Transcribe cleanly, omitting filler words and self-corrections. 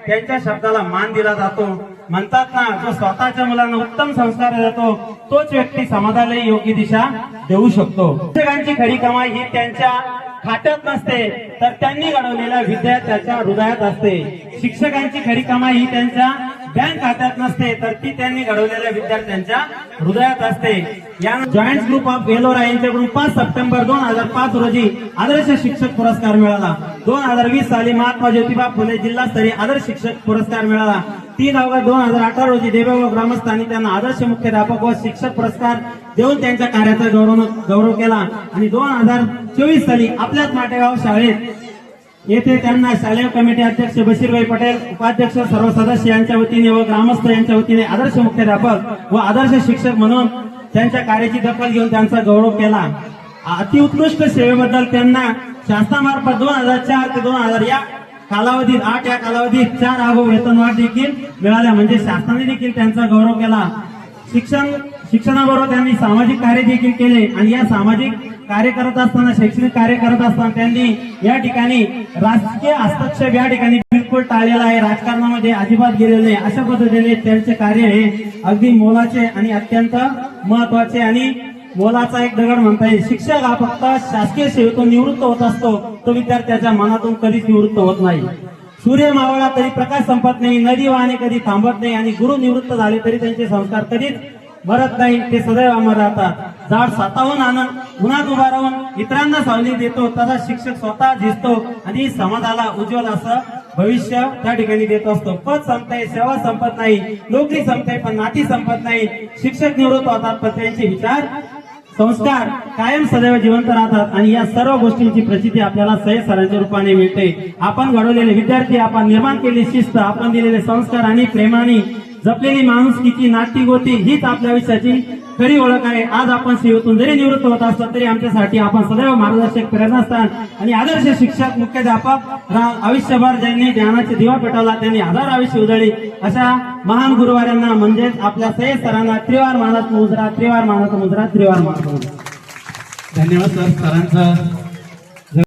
त्यांच्या शब्दाला मान दिला जातो। म्हणतात ना, जो स्वतःच्या मुलांना उत्तम संस्कार देतो तोच व्यक्ती समाजाला योग्य दिशा देऊ शकतो। शिक्षकांची खरी कमाई ही त्यांच्या खात्यात नसते, तर त्यांनी घडवलेल्या विद्यार्थ्याच्या हृदयात असते। शिक्षकांची खरी कमाई ही त्यांच्या बँक खात्यात नसते, तर ती त्यांनी घडवलेल्या विद्यार्थ्यांच्या हृदयात असते। या जॉईंट ग्रुप ऑफ वेलोरा यांच्याकडून 5 सप्टेंबर 2005 रोजी आदर्श शिक्षक पुरस्कार मिळाला। 2020 साली महात्मा ज्योतिबा फुले जिल्हास्तरीय आदर्श शिक्षक पुरस्कार मिळाला। 3 ऑगस्ट 2018 रोजी देवेगाव ग्रामस्थांनी त्यांना आदर्श मुख्याध्यापक व शिक्षक पुरस्कार देऊन त्यांच्या कार्याचा गौरव केला। आणि 2024 साली आपल्याच माटेगाव शाळेत येथे त्यांना शालेय कमिटी अध्यक्ष बशीरभाई पटेल, उपाध्यक्ष सर्व सदस्य यांच्या वतीने व ग्रामस्थ यांच्या वतीने आदर्श मुख्याध्यापक व आदर्श शिक्षक म्हणून त्यांच्या कार्याची दखल घेऊन त्यांचा गौरव केला। अतिउत्कृष्ट सेवेबद्दल त्यांना शासनामार्फत 2004 ते 2000 या कालावधीत 8 या कालावधीत 4 आगो वेतनवाढ देखील मिळाल्या, म्हणजे शासनाने देखील त्यांचा गौरव केला। शिक्षणाबरोबर त्यांनी सामाजिक कार्य देखील केले आणि या सामाजिक कार्य करत असताना, शैक्षणिक कार्य करत असताना त्यांनी या ठिकाणी राजकीय हस्तक्षेप या ठिकाणी बिलकुल टाळलेला आहे, राजकारणामध्ये अजिबात गेलेले नाही। अशा पद्धतीने त्यांचे कार्य हे अगदी मोलाचे आणि अत्यंत महत्वाचे आणि मोलाचा एक दगड म्हणता येईल। शिक्षक हा फक्त शासकीय सेवेतून निवृत्त होत असतो, तो विद्यार्थ्याच्या मनातून कधीच निवृत्त होत नाही। सूर्य मावळला तरी प्रकाश संपत नाही, नदी वाहणे कधी थांबत नाही आणि गुरु निवृत्त झाले तरी त्यांचे संस्कार कधीच मरत नाही, ते सदैव अमर राहतात। झाड स्वतःहून आनंद उन्हात उभा राहून इतरांना सावली देतो, तसा शिक्षक स्वतः झिजतो आणि समाजाला उज्ज्वल असं भविष्य त्या ठिकाणी देत असतो। पद संपते, सेवा संपत नाही, नोकरी संपते पण नाती संपत नाही। शिक्षक निवृत्त होतात पण त्यांचे विचार संस्कार कायम सदैव जिवंत राहतात आणि या सर्व गोष्टींची प्रचिती आपल्याला सय्यद सरांच्या रूपाने मिळते। आपण घडवलेले विद्यार्थी, आपण निर्माण केलेली शिस्त, आपण दिलेले संस्कार आणि प्रेमाने जपलेली माणुसकीची नाती गोती हीच आपल्या आयुष्याची खरी ओळख आहे। आज आपण सेवेतून जरी निवृत्त होत असलो तरी आमच्यासाठी आपण सदैव मार्गदर्शक, प्रेरणास्थान आणि आदर्श शिक्षक, मुख्याध्यापक आयुष्यभर ज्यांनी ज्ञानाचे दिवा पेटवला, त्यांनी हजार आयुष्य उजळली अशा महान गुरुवारांना म्हणजेच आपल्या सय्यद सरांना त्रिवार मानाचा मुजरा, त्रिवार मानाचा मुजरा, त्रिवार मानाचा मुजरा। धन्यवाद सर, सरांचं